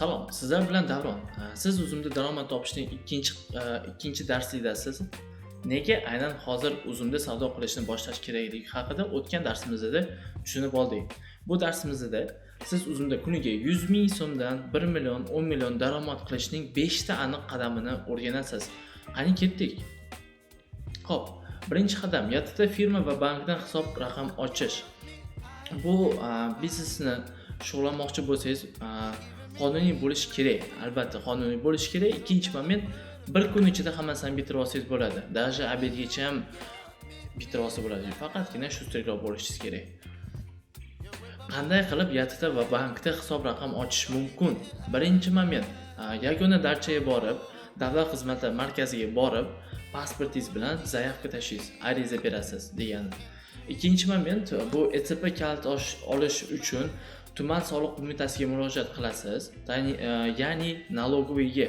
Salom, sizlar bilan Davron. Siz uzumda daromad topishning ikkinchi darsidasiz. Nega aynan hozir uzumda savdo qilishni boshlash kerakligi haqida o'tgan darsimizda tushunib oldik. Bu darsimizda siz uzumda kuniga 100 ming so'mdan 1 million, 10 million daromad qilishning 5 ta aniq qadamini o'rganasiz. Qani ketdik. Xo'p, birinchi qadam yattita firma va bankdan hisob raqam ochish. Bu biznesni shug'ullanmoqchi bo'lsangiz, qonuniy bo'lishi kerak. Albatta qonuniy bo'lishi kerak. Ikkinchi moment, bir kun ichida hammasini bitirib olsangiz bo'ladi. Даже obedgacha ham bitirib olsa bo'ladi. Faqatgina shustrikroq bo'lishingiz kerak. Qanday qilib yattita va bankda hisob raqam ochish mumkin? Birinchi moment, yagona darchaga borib, davlat xizmatlari markaziga borib, pasportingiz bilan zaявka tashlaysiz, ariza berasiz degani. Ikkinchi moment, bu ETP kalt olish uchun tuman soliq qo'mitasiga murojaat qilasiz, ya'ni налоговыйga.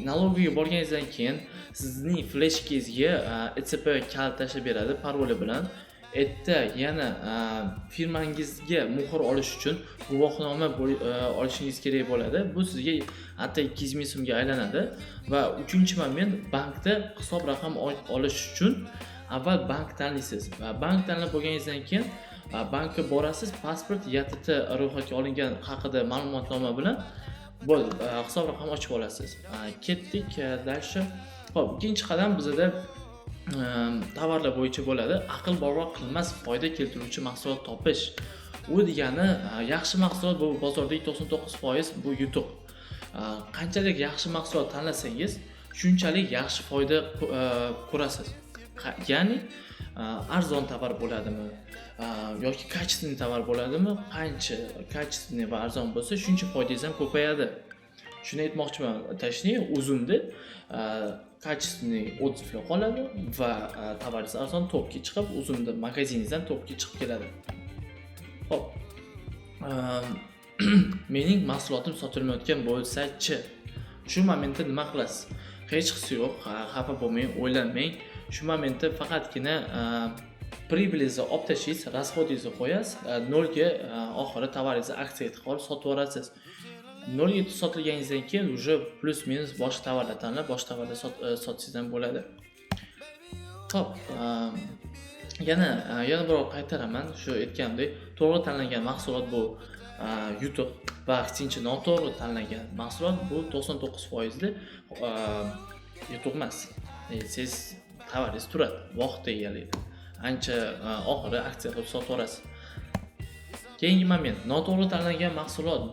Налоговыйga borganingizdan keyin sizning fleshkangizga ETP kalt tashlab beradi paroli bilan. Erta yana firmangizga muhr olish uchun guvohnoma olishingiz kerak bo'ladi. Bu sizga hatto 200 ming so'mga aylanadi va uchinchi moment, bankda hisob raqam olish uchun avval bank tanlaysiz va bank tanlab bo'lganingizdan keyin bankka borasiz, pasport, yattita ro'yxatga olingan haqida ma'lumotnoma bilan hisob raqam ochib olasiz. Ketdik dальше. Xo'p, ikkinchi qadam bizda tovarlar bo'yicha bo'ladi. Aql bovar qilmas foyda keltiruvchi mahsulot topish. U degani yaxshi mahsulot bu bozordagi 99% bu yutuq. Qanchalik yaxshi mahsulot tanlasangiz, shunchalik yaxshi foyda ko'rasiz. Ya'ni arzon tovar bo'ladimi yoki качественный tovar bo'ladimi, qancha качественный va arzon bo'lsa, shuncha foydangiz ham ko'payadi. Shuni aytmoqchiman. Точнее, uzumda качественный отзывlar qoladi va tovaringiz arzon topga chiqib, uzumda magaziningizdan topga chiqib keladi. Xo'p. Mening mahsulotim sotilmayotgan bo'lsa-chi, shu momentda nima qilasiz? Hech qisi yo'q, xafa bo'lmang, o'ylanmang. Shu momentda faqatgina pribylingizni olib tashlaysiz, расходingizni qo'yasiz, 0 ga oxiri tovaringizni aksiyaga qilib sotib yuborasiz. 0 ga sotilganingizdan keyin уже plus minus boshqa tovarlar tanlab, boshqa tovarda sotsangiz ham bo'ladi. Xo'p, yana bir qaytaraman, shu aytganimdek, to'g'ri tanlangan mahsulot bu yutuq va aksincha noto'g'ri tanlangan mahsulot bu 99% yutuq emas. Siz tovaringiz turadi, vaqtda egalaydi. Ancha oxiri aksiya qilib sotib yuborasiz. Keyingi moment, noto'g'ri tanlangan mahsulot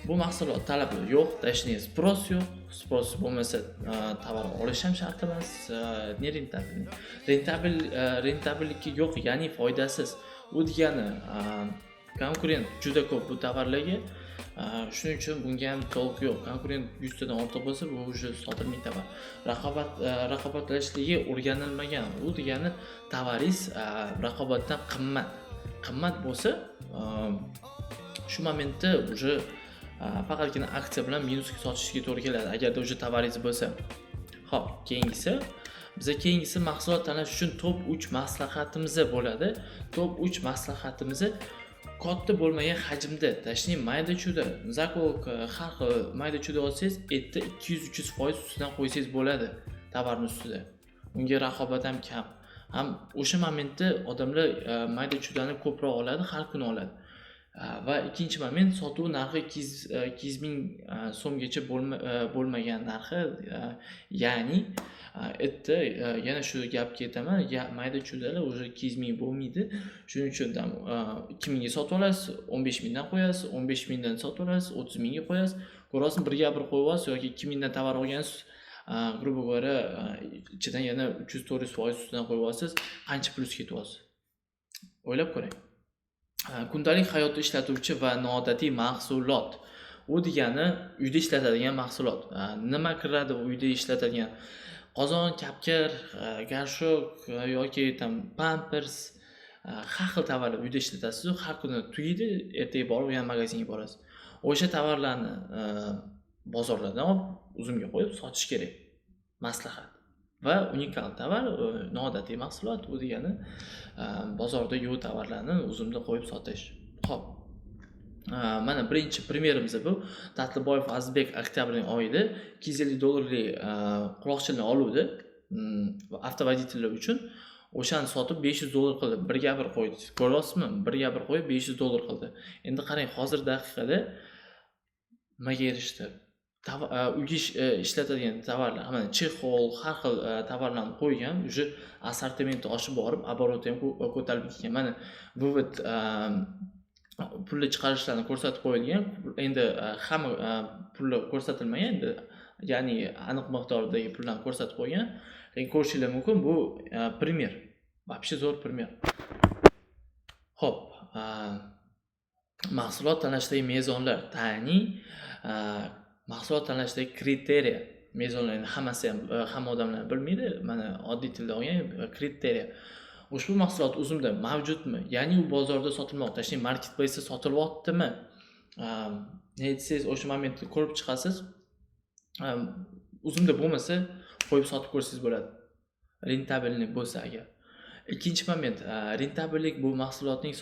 bu mahsulot talabi yo'q, точнее sпрос yo'q. Sпрос bo'lmasa tovar olish ham shart emas. Rentabelligi yo'q, ya'ni foydasiz. U degani konkurent juda ko'p bu tovarlarga. Shuning uchun bunga ham to'liq yo'q. Konkurent 100 tadan ortiq bo'lsa, bu уже sotilmaydi tovar. Raqobatlashishligi o'rganilmagan. U degani tovaringiz raqobatdan qimmat bo'lsa, shu momentda уже faqatgina aksiya bilan minusga sotishga to'g'ri keladi, agarda уже tovaringiz bo'lsa. Xo'p, keyingisi mahsulot tanlash uchun top 3 maslahatimiz bo'ladi. Top 3 maslahatimiz katta bo'lmagan hajmda, точнее mayda-chuda, zakolka, har xil mayda-chuda olsangiz, erta 200-300% ustidan qo'ysangiz bo'ladi tovarning ustida. Unga raqobat ham kam. Ham o'sha momentda odamlar mayda-chudani ko'proq oladi, har kuni oladi. Va ikkinchi moment, sotuv narxi 200 ming so'mgacha bo'lmagan narxi, ya'ni erta yana shu gapga ketaman, mayda-chudalar уже 200 ming bo'lmaydi. Shuning uchun 2 mingga sotib olasiz, 15 mingdan qo'yasiz, 15 mingdan sotib olasiz, 30 mingga qo'yasiz. Ko'rasiz, birga bir qo'yib olasiz yoki 2 mingdan tovar olgansiz, грубо говоря, ichidan yana 300-400% ustidan qo'yib olasiz, qancha plyus ketyapsiz. O'ylab ko'ring. Kundalik hayotda ishlatuvchi va noodatiy mahsulot. U degani uyda ishlatadigan mahsulot. Nima kiradi uyda ishlatadigan? Qozon, kapkir, garshok yoki pampers, har xil tovarlar uyda ishlatasiz, har kuni tugaydi, ertaga borib yana magazinga borasiz. O'sha tovarlarni bozorlardan olib, uzumga qo'yib sotish kerak. Maslahat. Va unikal tovar, noodatiy mahsulot, u degani bozorda yo'q tovarlarni uzumda qo'yib sotish. Xo'p. Mana birinchi primerimiz bu. Tatliboyev Azizbek oktyabrning oyida $250 quloqchinni oluvdi avtovoditellar uchun. O'shani sotib $500 qildi. Bir gapir qo'ydi. Ko'ryapsizmi? Bir gapir qo'yib $500 qildi. Endi qarang, hozir daqiqada nimaga erishdi? Uyga ishlatadigan tovarlar, mana chexol, har xil tovarlarni qo'ygan, уже assortimenti oshib borib, oboroti ham ko'tarilib ketgan. Mana vывод pulni chiqarishlarni ko'rsatib qo'yilgan. Endi hamma pullar ko'rsatilmagan, endi ya'ni aniq miqdordagi pullarni ko'rsatib qo'ygan. Lekin ko'rishingiz mumkin, bu primer. Вообще zo'r primer. Xo'p, mahsulot tanlashdagi mezonlar, ta'ni mahsulot tanlashdagi kriteriya. Mezonlarni hammasi ham hamma odamlar bilmaydi. Mana oddiy tilda olgan kriteriya. Ushbu mahsulot o'zimda mavjudmi? Ya'ni u bozorda sotilmoqda, ya'ni marketplace'da sotilyaptimi? Ne desangiz, o'sha momentni ko'rib chiqasiz. O'zimda bo'lmasa, qo'yib sotib ko'rsangiz bo'ladi. Rentabellik bo'lsa agar. Ikkinchi moment, rentabellik bu mahsulotning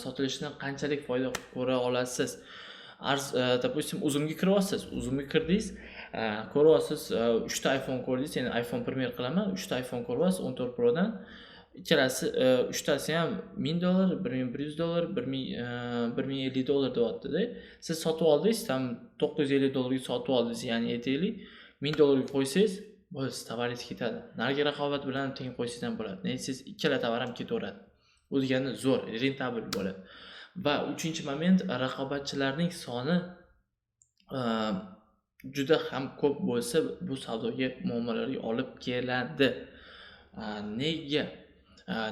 sotilishidan qanchalik foyda ko'ra olasiz? Допустим, o'zimga kiryapsiz, o'zimga kirdingiz, ko'ryapsiz, 3 ta iPhone ko'rdingiz, ya'ni iPhone primer qilaman, 3 ta iPhone ko'ryapsiz 14 Pro dan. Ikkalasi, 3 tasi ham $1000, $1100, $1050 deyapti-da. Siz sotib oldingiz, tam $950 ga sotib oldingiz, ya'ni aytaylik, $1000 ga qo'ysangiz, bo'lsa tovaringiz ketadi. Narigi raqobat bilan teng qo'ysangiz ham bo'ladi. Siz ikkala tovar ham ketaveradi. Bu degani zo'r, rentabel bo'ladi. Va uchinchi moment, raqobatchilarning soni juda ham ko'p bo'lsa, bu savdoga muammolarga olib keladi. Nega?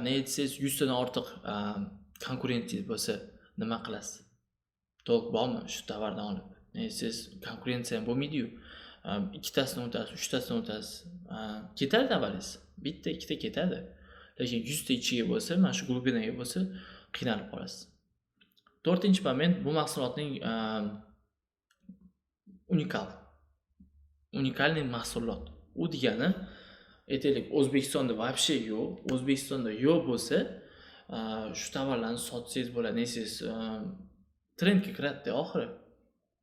Ne desangiz, 100 tadan ortiq konkurensiya bo'lsa, nima qilasiz? To'liq bormi shu tovardan olib? Ne desangiz, konkurensiya ham bo'lmaydi-yu. Ikkitasini o'tasiz, uchtasini o'tasiz. Ketadi tovaringiz. Bitta, ikkita ketadi. Lekin 100 ta ichiga bo'lsa, mana shu glubinaga bo'lsa, qiynalib qolasiz. To'rtinchi moment, bu mahsulotning unikalniy mahsulot. U degani, aytaylik, O'zbekistonda вообще yo'q. O'zbekistonda yo'q bo'lsa, shu tovarlarni sotsangiz bo'ladi. Nesiz, trendga kiradi oxiri.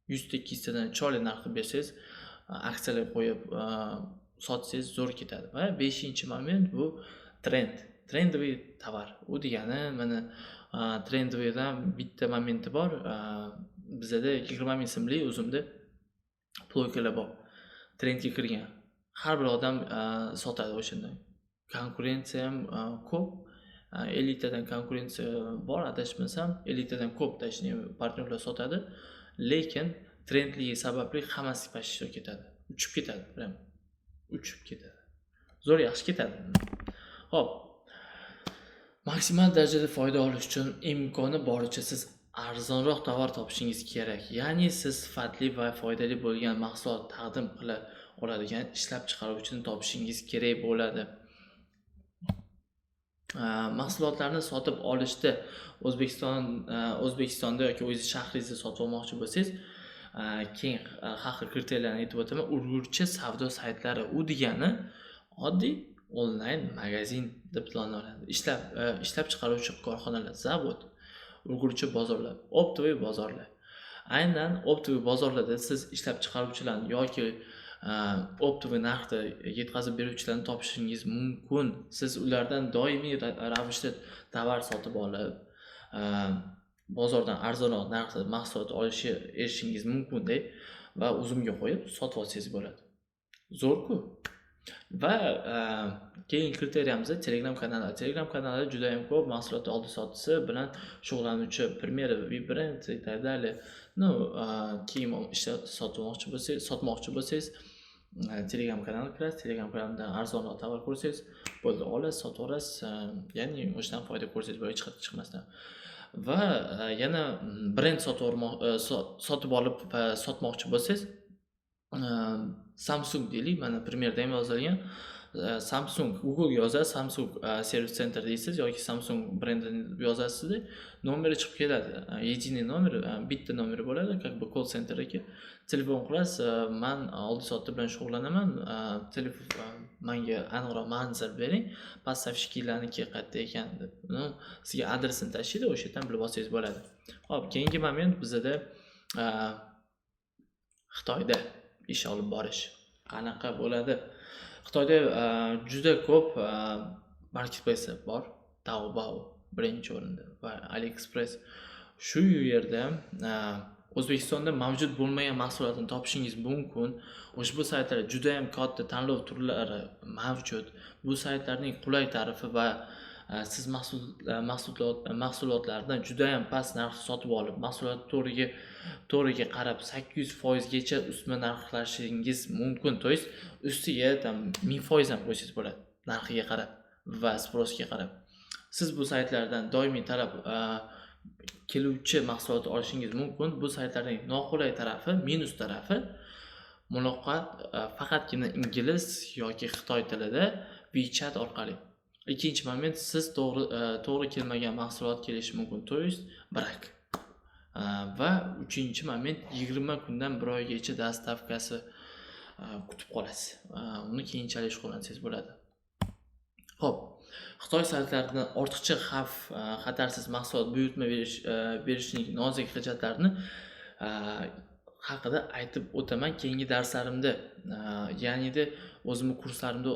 100 ta 200 tadan chiroyli narx bersangiz, aksiyalar qo'yib sotsangiz zo'r ketadi. Va 5-chi moment bu trend. Trendoviy tovar. U degani, mana trendoviydan bitta momenti bor. Bizda 20 ming so'mlik o'zimda ploykalar bor. Trendga kirgan. Har bir odam sotadi o'shandan. Konkurensiya ham ko'p. 50 tadan konkurensiya bor, adashmasam, 50 tadan ko'p tashni partnerlar sotadi. Lekin trendligi sababli hammasi pastga ketadi. Uchib ketadi, prям. Uchib ketadi. Zo'r yaxshi ketadi. Xo'p. Maksimal darajada foyda olish uchun imkoni boricha siz arzonroq tovar topishingiz kerak. Ya'ni siz sifatli va foydali bo'lgan mahsulot taqdim qila oladigan ishlab chiqaruvchini topishingiz kerak bo'ladi. Mahsulotlarni sotib olishda O'zbekistonda yoki o'zingiz shahringizda sotib olmoqchi bo'lsangiz, keng har xil kriteriyalarni aytib o'taman. Ulgurji savdo saytlari, u degani oddiy onlayn magazin deb planlanadi. Ishlab chiqaruvchi korxonalar, zavod, ulgurji bozorlar, optoviy bozorlar. Aynan optoviy bozorlarda siz ishlab chiqaruvchilarni yoki optoviy narxda yetkazib beruvchilarni topishingiz mumkin. Siz ulardan doimiy ravishda tovar sotib olib, bozordan arzonroq narxda mahsulot erishishingiz mumkin-da va o'zimga qo'yib sotib olsangiz bo'ladi. Zo'r-ku. Va keyingi kriteriямыз Telegram kanali. Telegram kanalida juda ham ko'p mahsulot oldi-sotisi bilan shug'ullanuvchi Primera, Vibrant va так далее. No, kiyim sotmoqchi bo'lsangiz, Telegram kanaliga kirasiz. Telegram kanalidan arzonroq tovar ko'rsangiz, bo'ldi, olasiz, sotib olasiz. Ya'ni o'shadan foyda ko'rsangiz bo'ladi, chiqmasdan. Va yana brend sotib olib sotmoqchi bo'lsangiz, Samsung deylik, mana primerda ham yozilgan. Samsung Google yozasiz, Samsung servis center deysiz yoki Samsung brendini yozasizda nomeri chiqib keladi. Единый nomer, bitta nomeri bo'ladi, как бы call centerga telefon qilasiz. Men oldi sotdi bilan shug'ullanaman. Telefon menga aniqroq manzil bering, поставщикlarniki qayerda ekan deb. Sizga adresini tashlaydi, o'sha yerdan bilib olsangiz bo'ladi. Xo'p, keyingi moment bizda Xitoyda ish olib borish qanaqa bo'ladi? Xitoyda juda ko'p marketplace bor. Taobao birinchi o'rinda va AliExpress. Shu yerda O'zbekistonda mavjud bo'lmagan mahsulotni topishingiz mumkin. Ushbu saytlarda juda ham katta tanlov turlari mavjud. Bu saytlarning qulay tarifi va siz mahsulotlardan juda ham past narxda sotib olib, mahsulot to'riga qarab 800% gacha ustma narxlashingiz mumkin. To есть ustiga tam 1000% ham qo'ysangiz bo'ladi narxiga qarab va sprosga qarab. Siz bu saytlardan doimiy talab keluvchi mahsulot olishingiz mumkin. Bu saytlarning noqulay tarafi, minus tarafi muloqot faqatgina ingliz yoki xitoy tilida WeChat orqali. Ikkinchi moment, siz to'g'ri kelmagan mahsulot kelishi mumkin, to есть brak. Va uchinchi moment, 20 kundan 1 oygacha dastavkasi kutib qolasiz. Uni keyinchalik shug'ullansangiz bo'ladi. Xo'p, Xitoy saytlaridan ortiqcha xavf, xatarsiz mahsulot buyurtma berishning nozik hujjatlarini haqida aytib o'taman keyingi darslarimda. Ya'ni o'zimning kurslarimda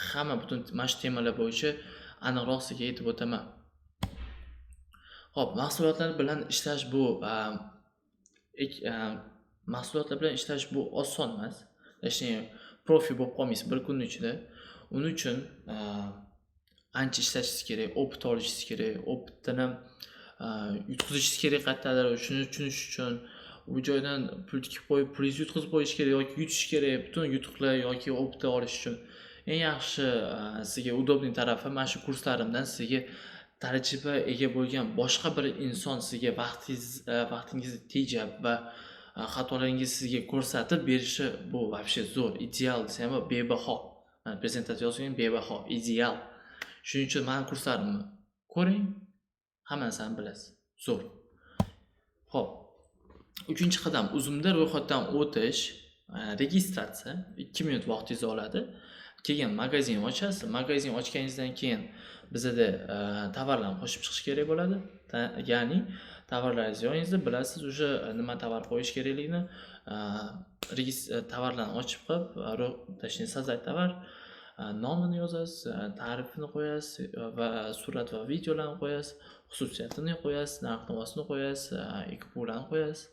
hamma butun mana shu temalar bo'yicha aniqroq sizga aytib o'taman. Xo'p, mahsulotlar bilan ishlash bu oson emas. Ya'ni profi bo'lib qolmaysiz bir kun ichida. Uning uchun ancha ishlashingiz kerak, opit olishingiz kerak, opitni yutkazishingiz kerak qayerdadir. Shuni tushunish uchun u joydan pul tikib qo'yib, pul yutkazib qo'yish kerak yoki yutish kerak, butun yutuqlar yoki opit olish uchun. Eng yaxshi sizga udobniy tarafi mana shu kurslarimdan sizga tajriba ega bo'lgan boshqa bir inson sizga vaqtingizni tejab va xatolaringizni sizga ko'rsatib berishi bu вообще zo'r, ideal desam ham bebaho. Prezentatsiya yozgan bebaho, ideal. Shuning uchun men kurslarimni ko'ring, hammasini bilasiz. Zo'r. Xo'p. 3-qadam uzumda ro'yxatdan o'tish, registratsiya 2 minut vaqtingizni oladi. Keyin magazin ochasiz. Magazin ochganingizdan keyin bizda tovarlarni qo'shib chiqish kerak bo'ladi. Ya'ni tovarlaringizni yoningizda bilasiz, o'sha nima tovar qo'yish kerakligini, tovarlarni ochib qo'yib, точнее создать tovar, nomini yozasiz, tarifini qo'yasiz va surat va videolarni qo'yasiz, xususiyatini qo'yasiz, narx-navosini qo'yasiz, ekipurlarni qo'yasiz.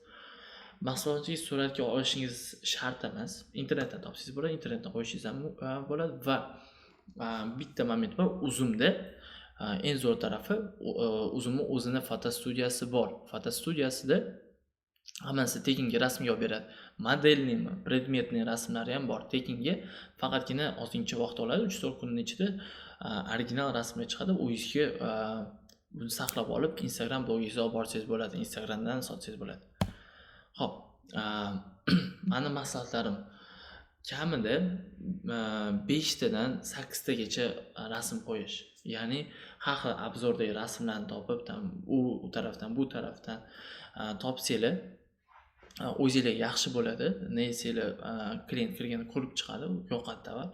Mahsulotingiz suratga olishingiz shart emas. Internetdan topsangiz bo'ladi, internetdan qo'yishingiz ham bo'ladi va bitta moment bor, uzumda eng zo'r tarafi uzumning o'zini fotostudiyasi bor. Fotostudiyasida hammasi tekinga rasmga olib beradi. Modelning, predmetning rasmlari ham bor. Tekinga faqatgina ozgincha vaqt oladi, 3-4 kunning ichida original rasmga chiqadi. O'zingizga buni saqlab olib, Instagram blogingizga olib borsangiz bo'ladi, Instagramdan sotsangiz bo'ladi. Xo'p, meni maslahatlarim kamida 5 tadan 8 tagacha rasm qo'yish. Ya'ni har xil obzordagi rasmlarni topib, u tarafdan, bu tarafdan topsanglar o'zingizga yaxshi bo'ladi. Nesinglar klient kirganda ko'rib chiqadi, yoqadi tovar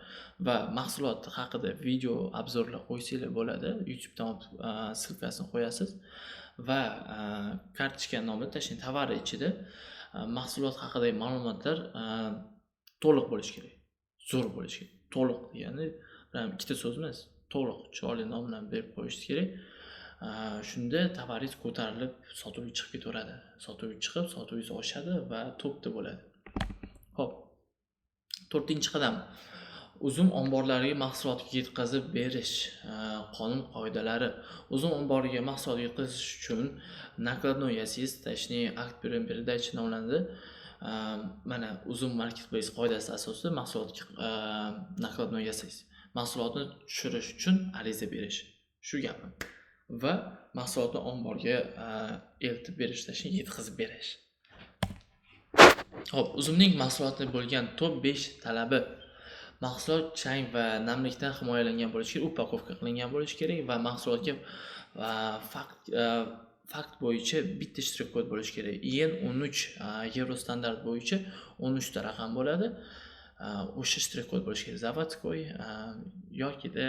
va mahsulot haqida video obzorlar qo'ysanglar bo'ladi. YouTubedan silkasini qo'yasiz va kartochka nomida, точнее, tovar ichida mahsulot haqidagi ma'lumotlar to'liq bo'lishi kerak. Zo'r bo'lishi kerak. To'liq degani ikkita so'z emas, to'liq chiroyli nom bilan berib qo'yish kerak. Shunda tovaringiz ko'tarilib, sotuvga chiqib ketaveradi. Sotuvga chiqib, sotuvingiz oshadi va to'pda bo'ladi. Xo'p. 4-qadam. Uzum omborlariga mahsulotni yetkazib berish qonun qoidalari. Uzum omboriga mahsulot yetkazish uchun nakladnoyasiz, точнее, akt передачи nomlanadi. Mana uzum marketplace qoidasi asosida mahsulotga nakladnoy yasaysiz. Mahsulotni tushirish uchun ariza berish. Shu gapi. Va mahsulotni omborga eltib berish, точнее, yetkazib berish. Xo'p, uzumning mahsulotga bo'lgan top 5 talabi. mahsulot chang va namlikdan himoyalangan bo'lishi kerak, upakovka qilingan bo'lishi kerak va mahsulotga fakt bo'yicha bitta shtrix kod bo'lishi kerak. IN 13 Euro standart bo'yicha 13 ta raqam bo'ladi. O'sha shtrix kod bo'lishi kerak. Zavodskoy yokida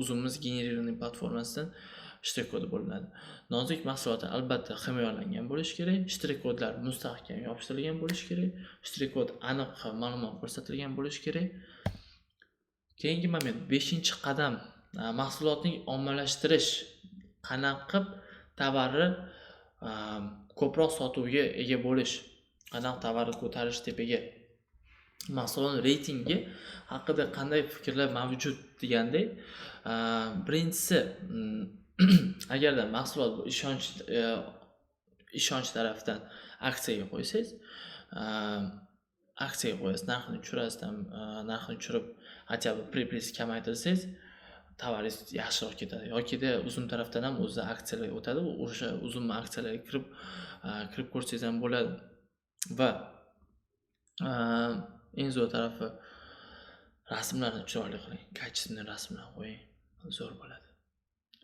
uzumimiz generirованный platformasidan shtrix kodi bo'linadi. Nozik mahsulotlar albatta himoyalangan bo'lishi kerak. Shtrix kodlar mustahkam yopishtirilgan bo'lishi kerak. Shtrix kod aniq ma'lumot ko'rsatilgan bo'lishi kerak. Keyingi moment 5-qadam mahsulotning ommalashtirish. Qanaqa qilib tovarni ko'proq sotuvga ega bo'lish, qanaqa tovarni ko'tarish tepaga. Mahsulot reytingi haqida qanday fikrlar mavjud degandek, birinchisi agarda mahsulot ishonch tarafdan aksiyaga qo'ysangiz, narxini tushirasiz, narxini tushirib, hatto prepris kamaytirsangiz, tovaringiz yaxshiroq ketadi. Yokida uzum tarafdan ham o'zi aksiyalar o'tadi, o'sha uzum aksiyalariga kirib ko'rsangiz ham bo'ladi. Va eng zo'r tarafi rasmlarni chiroyli qiling, kачественный rasmlar qo'ying, zo'r bo'ladi.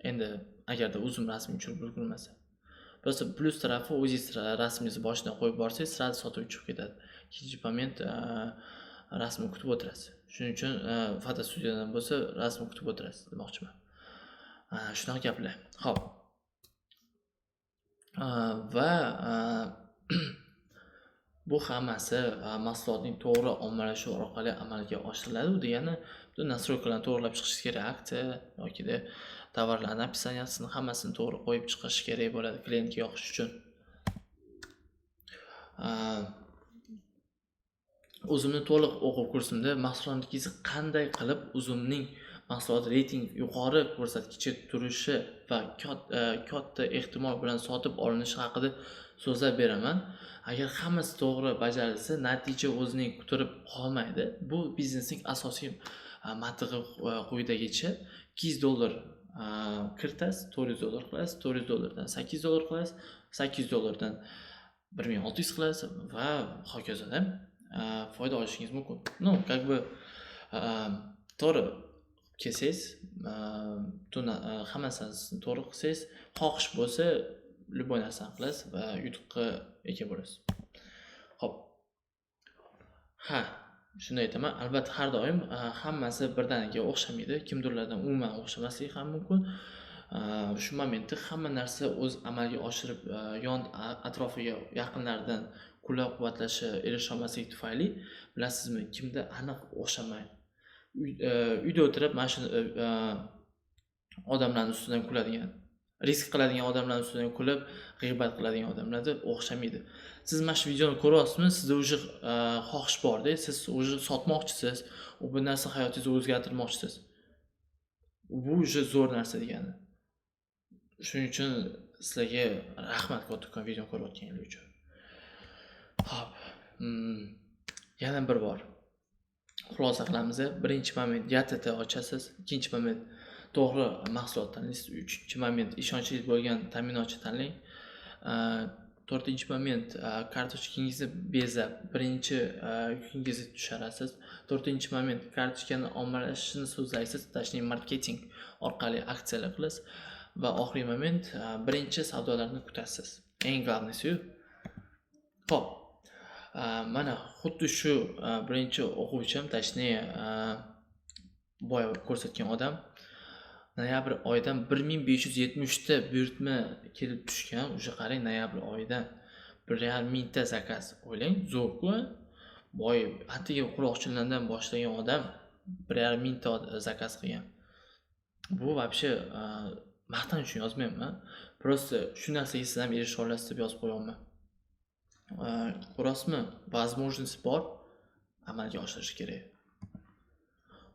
Endi agarda uzum rasmi tushirib ulgurmasa, bo'lsa plus tarafi o'zingiz rasmingizni boshidan qo'yib borsangiz, sirasi sotib chiqib ketadi. Ikkinchi moment rasmni kutib o'tirasiz. Shuning uchun fotostudiyadan bo'lsa, rasmni kutib o'tirasiz demoqchiman. Shunaqa gaplar. Xo'p. Va bu hammasi mahsulotning to'g'ri ommalashuvi orqali amalga oshiriladi. Bu degani butun nastroykalarni to'g'rilab chiqish kerak, aksiya yokida tovarlarning opisaniyasini hammasini to'g'ri qo'yib chiqish kerak bo'ladi klientga yoqish uchun. O'zimni to'liq o'quv kursimda mahsulotingizni qanday qilib uzumning mahsulot reyting yuqori ko'rsatkichga turishi va katta ehtimol bilan sotib olinishi haqida so'zlab beraman. Agar hammasi to'g'ri bajarilsa, natija o'zining kutirib qolmaydi. Bu biznesning asosiy mantig'i quyidagicha: $200 kiritasiz, $400 qilasiz, $400dan $800 qilasiz, $800dan $1600 qilasiz va hokazo. Foyda olishingiz mumkin. Как бы to'g'ri kelsangiz, hammasini to'g'ri qilsangiz, xohish bo'lsa, любой narsani qilasiz va yutuqqa ega bo'lasiz. Xo'p. Shunday aytaman, albatta har doim hammasi birdaniga o'xshamaydi. Kimdirlardan umuman o'xshamasligi ham mumkin. Shu momentda hamma narsa o'z amalga oshirib, yon atrofiga yaqinlaridan qo'llab-quvvatlashi erisha olmasligi tufayli, bilasizmi, kimda aniq o'xshamaydi. Uyda o'tirib mana shu odamlarning ustidan kuladigan, risk qiladigan odamlarning ustidan kulib, g'iybat qiladigan odamlarga o'xshamaydi. Siz mana shu videoni ko'ryapsizmi? Sizda o'sha xohish bor-da, siz o'sha sotmoqchisiz, bu narsa hayotingizni o'zgartirmoqchisiz. Bu o'sha zo'r narsa degani. Shuning uchun sizlarga rahmat kattakon videoni ko'rayotganingiz uchun. Xo'p. Yana bir bor xulosa qilamiz. Birinchi moment YTT ochasiz, ikkinchi moment to'g'ri mahsulot tanlaysiz, uchinchi moment ishonchli bo'lgan ta'minotchi tanlang. To'rtinchi moment kartochkangizni bezab, birinchi yukingizni tushirasiz. To'rtinchi moment kartochkani ommalashishini so'zlaysiz, точнее marketing orqali aksiyalar qilasiz va oxirgi moment birinchi savdolarni kutasiz. Eng glavnisi-yu. Xo'p. Mana xuddi shu birinchi o'quvchim, точнее boya ko'rsatgan odam noyabr oyidan 1570 ta buyurtma kelib tushgan. O'sha qarang, noyabr oyidan 1,5 ta zakaz. O'ylang, zo'r-ku. Boy atigi quloqchinlardan boshlagan odam 1,5 ta zakaz qilgan. Bu вообще maqtan uchun yozmayman. Просто shu narsaga siz ham erisha olasiz deb yozib qo'yapman. Ko'rasizmi? Возможность bor, amalga oshirish kerak.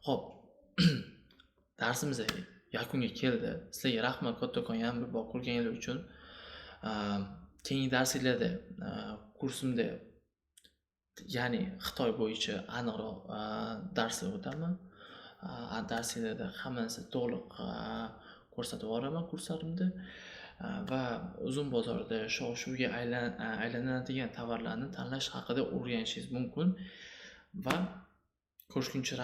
Xo'p. Darsimiz yakunga keldi. Sizlarga rahmat kattakon yana bir bor ko'rganingiz uchun. Keyingi darslarda kursimda, ya'ni Xitoy bo'yicha aniqroq darslar o'taman. Darslarda hammasi to'liq ko'rsatib boraman kurslarimda. Va uzum bozorida shov-shuvga aylanadigan tovarlarni tanlash haqida o'rganishingiz mumkin va Ko'rishguncha